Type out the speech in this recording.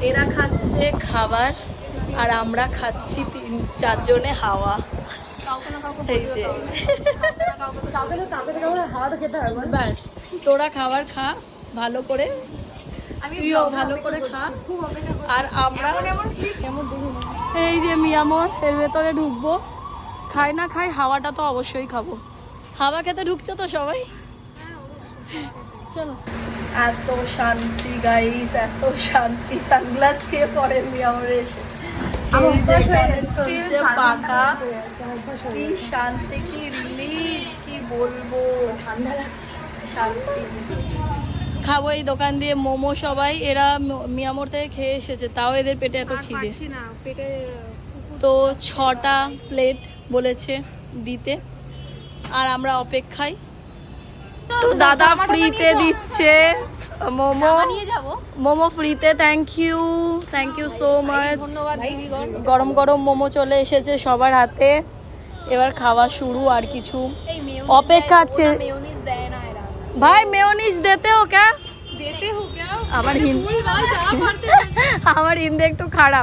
এরা খাচ্ছে খাবার আর আমরা খাচ্ছি 3-4 জনে হাওয়া। এই যে হাওয়াটা খেতে হবে। ব্যাস, তোরা খাবার খা ভালো করে, তুইও ভালো করে খা। আর আমরা এই যে মিয়ামর এর ভেতরে ঢুকবো, খাই না খাই হাওয়াটা তো অবশ্যই খাবো। হাওয়া খেতে ঢুকছে তো সবাই, চলো। এত শান্তি গাইস, এত শান্তি। সানগ্লাস খেয়ে পরে মিয়ামর এসে চলছে পাকা, কি শান্তি, কি রিলিফ, কি বলবো, ঠান্ডা লাগছে, শান্তি। খাবো এই দোকান দিয়ে মোমো সবাই, এরা মিয়ামর থেকে খেয়ে এসেছে, তাও এদের পেটে এত খিদে। তো 6টা প্লেট বলেছে দিতে, আর আমরা অপেক্ষায়। তো দাদা ফ্রিতে দিচ্ছে মোমো, মোমো ফ্রিতে। Thank you so much. গরম গরম মোমো চলে এসেছে সবার হাতে, এবার খাওয়া শুরু। আর কিছু অপেক্ষা আছে ভাই, মেয়োনিজ দেতে হো ক্যা? আমার হিন্দি একটু খারাপ।